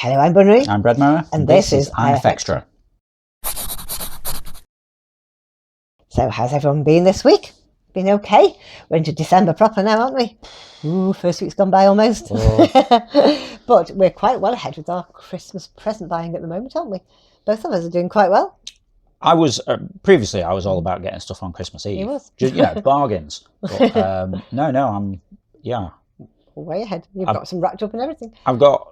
Hello, I'm Bunry. I'm Breadmower. And this is IFXtra. So how's everyone been this week? Been okay? We're into December proper now, aren't we? Ooh, first week's gone by almost. Oh. But we're quite well ahead with our Christmas present buying at the moment, aren't we? Both of us are doing quite well. I was previously I was all about getting stuff on Christmas Eve. You was. Just, bargains. But, I'm Way ahead. You've got some wrapped up and everything. I've got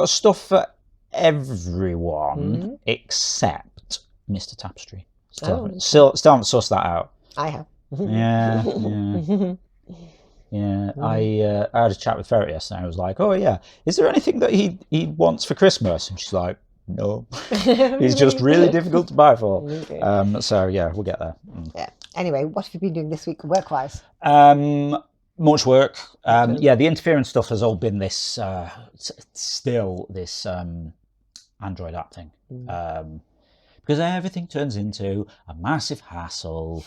stuff for everyone except Mr. Tapestry. Still haven't sussed that out. I have. Yeah. I had a chat with Ferret yesterday. I was like, "Oh yeah, is there anything that he wants for Christmas?" And she's like, "No, he's just really difficult to buy for." So yeah, we'll get there. Yeah. Anyway, what have you been doing this week work-wise? Much work. The interference stuff has all been this Android app thing. Because everything turns into a massive hassle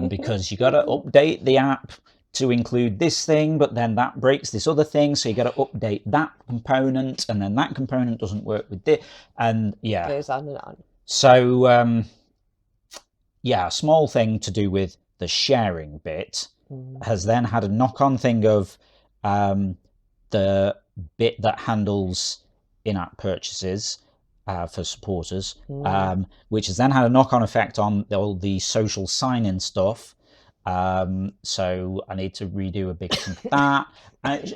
because you got to update the app to include this thing, but then that breaks this other thing, so you got to update that component, and then that component doesn't work with this, and yeah. Goes on and on. So, a small thing to do with the sharing bit has then had a knock-on thing of the bit that handles in-app purchases for supporters, which has then had a knock-on effect on all the social sign-in stuff. So I need to redo a big chunk of that. And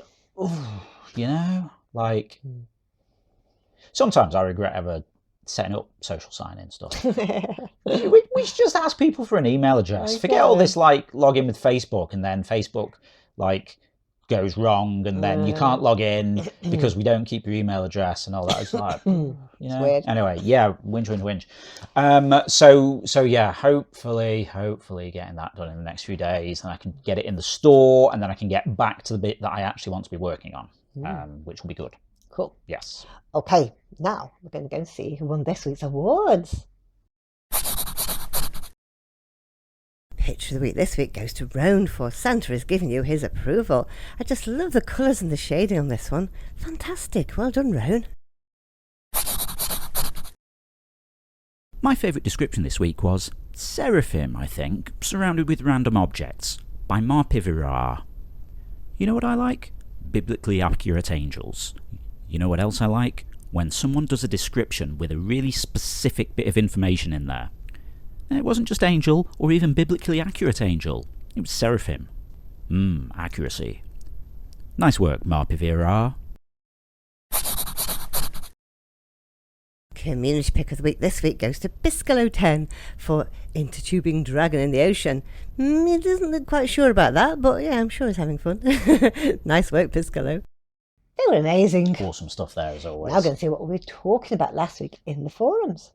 sometimes I regret ever setting up social sign-in stuff. we should just ask people for an email address. Forget all this log in with Facebook, and then Facebook goes wrong, and then you can't log in because we don't keep your email address and all that. It's like, It's weird. Anyway, whinge. So hopefully getting that done in the next few days, and I can get it in the store, and then I can get back to the bit that I actually want to be working on, which will be good. Cool. Yes. Okay, now we're going to go and see who won this week's awards. Picture of the week this week goes to Roan for Santa is giving you his approval. I just love the colours and the shading on this one. Fantastic. Well done, Roan. My favourite description this week was Seraphim, I think, surrounded with random objects, by Marpivirar. You know what I like? Biblically accurate angels. You know what else I like? When someone does a description with a really specific bit of information in there. And it wasn't just angel, or even biblically accurate angel. It was seraphim. Accuracy. Nice work, Marpivirar. Community pick of the week this week goes to Piscalo10 for Intertubing Dragon in the Ocean. He doesn't look quite sure about that, but yeah, I'm sure he's having fun. Nice work, Piscalo. They were amazing. Awesome stuff there as always. Now we're going to see what we were talking about last week in the forums.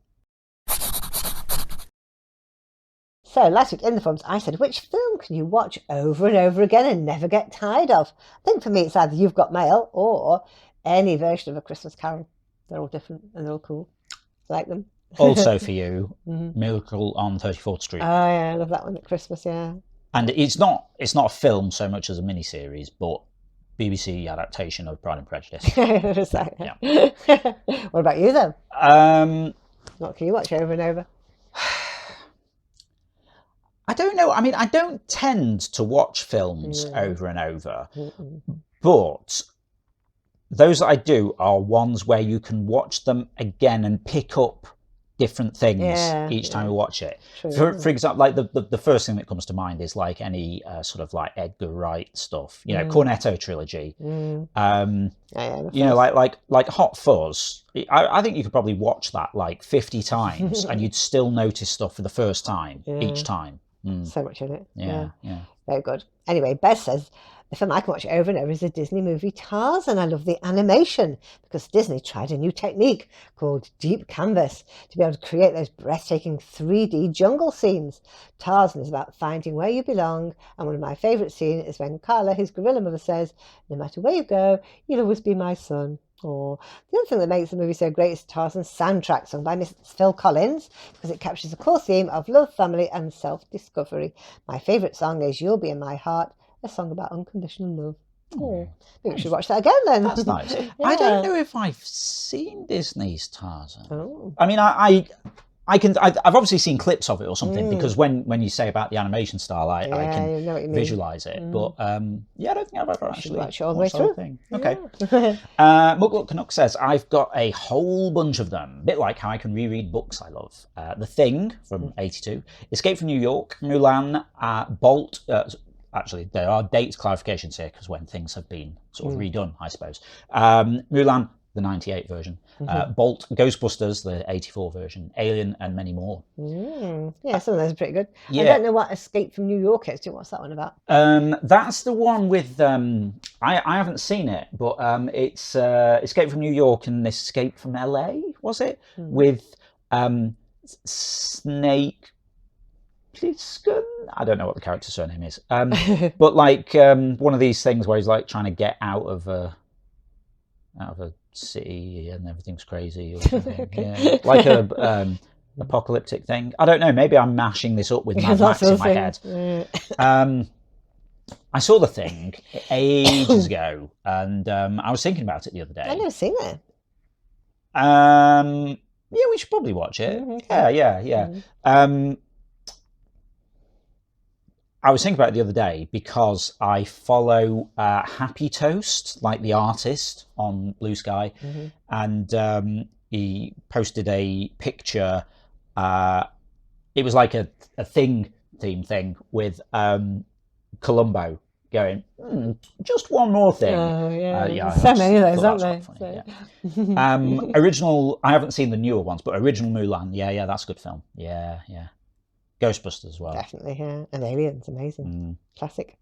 So last week in the forums, I said, which film can you watch over and over again and never get tired of? I think for me, it's either You've Got Mail or any version of A Christmas Carol. They're all different and they're all cool. I like them. Also for you, Miracle on 34th Street. Oh yeah, I love that one at Christmas, yeah. And it's not a film so much as a miniseries, but BBC adaptation of Pride and Prejudice. Yeah. What about you though? What can you watch over and over? I don't know. I mean, I don't tend to watch films over and over, but those that I do are ones where you can watch them again and pick up different things each time you watch it. For example, like the first thing that comes to mind is like any sort of like Edgar Wright stuff, Cornetto trilogy. Like Hot Fuzz. I think you could probably watch that like 50 times and you'd still notice stuff for the first time each time. So much in it. Yeah. Very good. Anyway, Bez says, the film I can watch over and over is the Disney movie Tarzan. I love the animation because Disney tried a new technique called deep canvas to be able to create those breathtaking 3D jungle scenes. Tarzan is about finding where you belong, and one of my favourite scenes is when Carla, his gorilla mother, says, no matter where you go, you'll always be my son. Or the other thing that makes the movie so great is Tarzan's soundtrack, sung by Miss Phil Collins, because it captures the core theme of love, family and self-discovery. My favourite song is You'll Be in My Heart, a song about unconditional love. I think you should watch that again then. That's nice. I don't know if I've seen Disney's Tarzan. Oh. I mean, I've obviously seen clips of it or something because when you say about the animation style, I can know what you mean. visualize it. But I don't think I've ever actually watch it all the way watched the whole through. thing. Okay. Muglook Canuck says, I've got a whole bunch of them. A bit like how I can reread books I love. The Thing from '82, Escape from New York, Mulan, Bolt. Actually, there are dates clarifications here because when things have been sort of redone, I suppose. Mulan, the '98 version, Bolt, Ghostbusters, the '84 version, Alien, and many more. Yeah, some of those are pretty good. Yeah. I don't know what Escape from New York is. What's that one about? That's the one with I haven't seen it, but it's Escape from New York and Escape from LA, was it? With Snake Plissken? I don't know what the character's surname is. But like one of these things where he's like trying to get out of a city and everything's crazy or something. Okay. Yeah. Like a apocalyptic thing. I don't know, maybe I'm mashing this up with Mad Max in my head. I saw The Thing ages ago and I was thinking about it the other day. I've never seen it. Yeah, we should probably watch it. Yeah. I was thinking about it the other day because I follow Happy Toast, like the artist, on Blue Sky, and he posted a picture. It was like a Thing theme thing with Columbo going, just one more thing. Oh, yeah, so many of those, aren't there? Funny, yeah. Original, I haven't seen the newer ones, but original Mulan, yeah, that's a good film. Yeah. Ghostbusters as well. Definitely, yeah. And Aliens, amazing. Classic.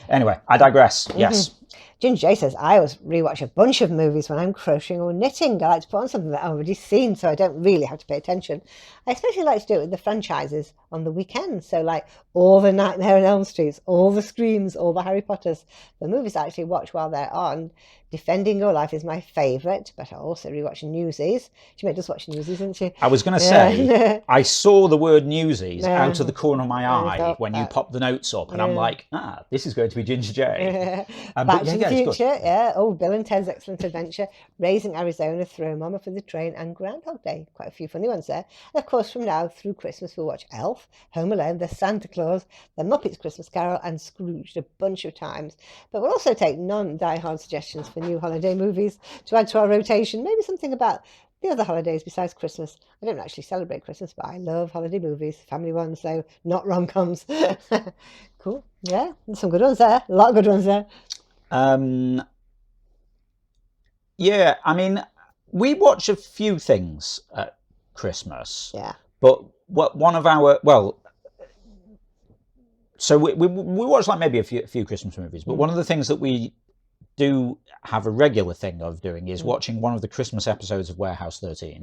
Anyway, I digress. Yes. Ginger J says, I always rewatch a bunch of movies when I'm crocheting or knitting. I like to put on something that I've already seen so I don't really have to pay attention. I especially like to do it with the franchises on the weekend. So like all the Nightmare on Elm Streets, all the Screams, all the Harry Potters. The movies I actually watch while they're on. Defending Your Life is my favourite, but I also rewatch Newsies. She made us watch Newsies, didn't she? I was going to say, I saw the word Newsies out of the corner of my eye when you popped the notes up, and I'm like, this is going to be Ginger J. Back to the Future, Oh, Bill and Ted's Excellent Adventure, Raising Arizona, Throw Mama for the Train, and Groundhog Day. Quite a few funny ones there. And of course, from now through Christmas, we'll watch Elf, Home Alone, The Santa Claus, The Muppets Christmas Carol, and Scrooged a bunch of times. But we'll also take non-die-hard suggestions for new holiday movies to add to our rotation. Maybe something about the other holidays besides Christmas. I don't actually celebrate Christmas, but I love holiday movies, family ones, so not rom-coms. Cool. Yeah, there's some good ones there. A lot of good ones there. Yeah, I mean, we watch a few things at Christmas. Yeah. But one of our, so we watch like maybe a few Christmas movies, but one of the things that we do have a regular thing of doing is watching one of the Christmas episodes of Warehouse 13,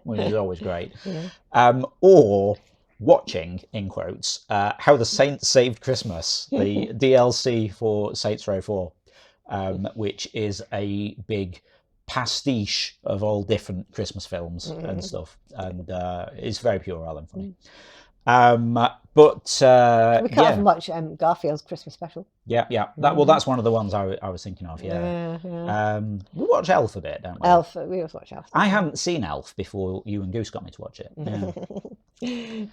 which is always great. Or watching, in quotes, How the Saints Saved Christmas, the DLC for Saints Row 4, which is a big pastiche of all different Christmas films and stuff, and it's very puerile and funny. But we can't even watch Garfield's Christmas special. Yeah. That's one of the ones I was thinking of. Yeah. We watch Elf a bit, don't we? Elf, we always watch Elf. I hadn't seen Elf before you and Goose got me to watch it. Yeah.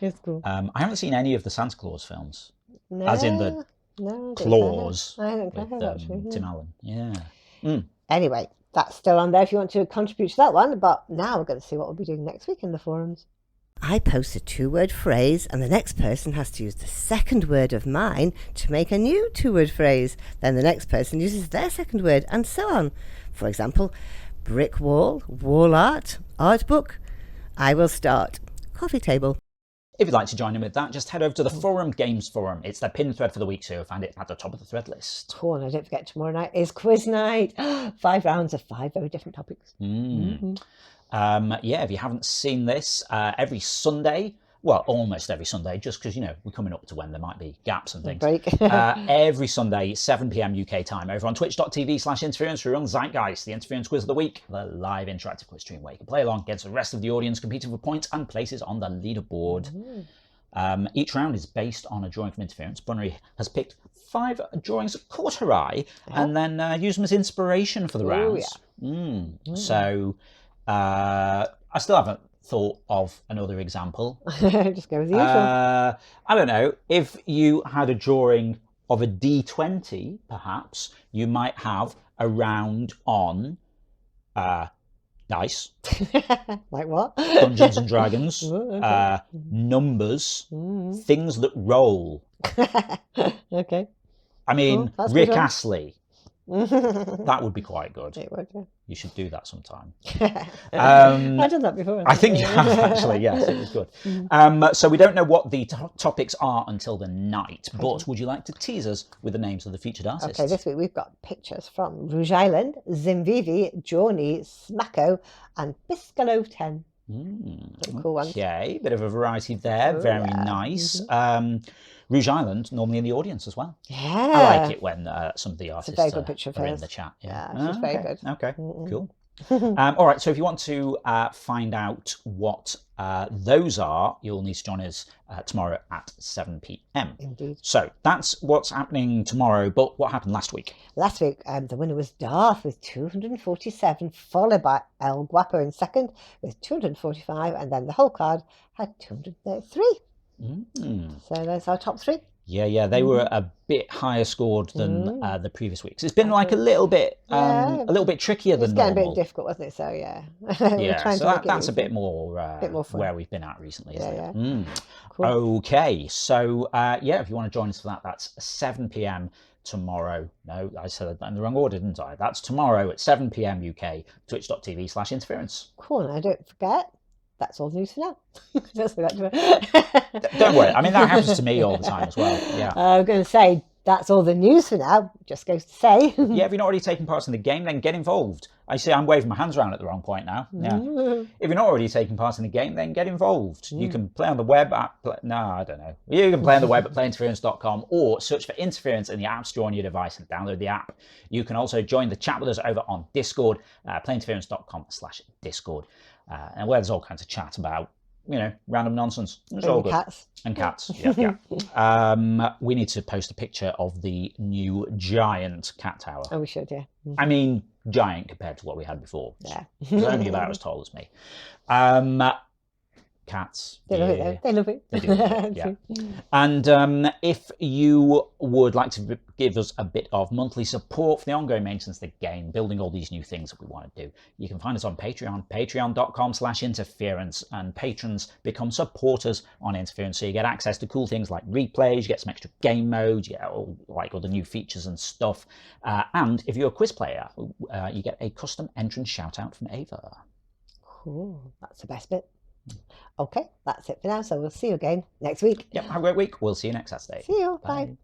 It's cool. I haven't seen any of the Santa Claus films, No, as in the Claus with Tim Allen. Yeah. Anyway, that's still on there if you want to contribute to that one. But now we're going to see what we'll be doing next week in the forums. I post a 2-word phrase and the next person has to use the second word of mine to make a new 2-word phrase. Then the next person uses their second word and so on. For example, brick wall, wall art, art book. I will start. Coffee table. If you'd like to join in with that, just head over to the Forum Games Forum. It's the pinned thread for the week, so you'll find it at the top of the thread list. Oh, and don't forget, tomorrow night is quiz night. 5 rounds of 5 very different topics. If you haven't seen this, every Sunday, well, almost every Sunday, just because, we're coming up to when there might be gaps and things. Break. Every Sunday, 7 p.m. UK time, over on twitch.tv/interference, we run Zeitgeist, the Interference Quiz of the Week, the live interactive quiz stream where you can play along against the rest of the audience, competing for points and places on the leaderboard. Each round is based on a drawing from Interference. Bunnery has picked 5 drawings that caught her eye and then used them as inspiration for the rounds. So I still haven't thought of another example. Just go with the usual. I don't know. If you had a drawing of a D20, perhaps, you might have a round on dice. Like what? Dungeons and Dragons. Okay. Numbers. Things that roll. Okay. I mean, Cool, Rick Astley. That would be quite good. It would, yeah. You should do that sometime. I've done that before. I think you have actually, yes, it was good. So we don't know what the topics are until the night, but would you like to tease us with the names of the featured artists? Okay, this week we've got pictures from Rouge Island, Zimvivi, Journey, Smacko, and Biscalo 10. Cool ones. Okay, bit of a variety there. Very nice. Rouge Island, normally in the audience as well. Yeah. I like it when some of the artists very good picture of are in hers. the chat. Yeah, she's very good. Okay, cool. All right, so if you want to find out what those are, you'll need to join us tomorrow at 7 p.m. Indeed. So that's what's happening tomorrow, but what happened last week? Last week, the winner was Darth with 247, followed by El Guapo in second with 245, and then the whole card had 233. So that's our top 3. Yeah, they were a bit higher scored than the previous weeks. It's been like a little bit trickier than normal. It's getting a bit difficult, wasn't it? So yeah, yeah. So that's a bit more fun. Where we've been at recently, isn't it? Yeah. Cool. Okay, so if you want to join us for that, that's 7 p.m. tomorrow. No, I said that in the wrong order, didn't I? That's tomorrow at 7 p.m. UK, twitch.tv/interference. Cool, and I don't forget. That's all the news for now. Don't worry. I mean, that happens to me all the time as well. Yeah. I'm going to say that's all the news for now. Just goes to say. Yeah, if you're not already taking part in the game, then get involved. I see I'm waving my hands around at the wrong point now. Yeah. If you're not already taking part in the game, then get involved. You can play on the web at... No, I don't know. You can play on the web at playinterference.com or search for Interference in the App Store on your device and download the app. You can also join the chat with us over on Discord, playinterference.com/Discord. And where there's all kinds of chat about, random nonsense. It's all good. Cats. And cats. Yeah. We need to post a picture of the new giant cat tower. Oh, we should, yeah. I mean, giant compared to what we had before. Yeah. It's only about as tall as me. Cats. They love it, though. They love it. They do love it, yeah. And if you would like to give us a bit of monthly support for the ongoing maintenance of the game, building all these new things that we want to do, you can find us on Patreon, patreon.com/interference, and patrons become supporters on Interference, so you get access to cool things like replays, you get some extra game modes, you get all the new features and stuff. And if you're a quiz player, you get a custom entrance shout out from Ava. Cool. That's the best bit. Okay, that's it for now. So we'll see you again next week. Yep, have a great week. We'll see you next Saturday. See you. Bye.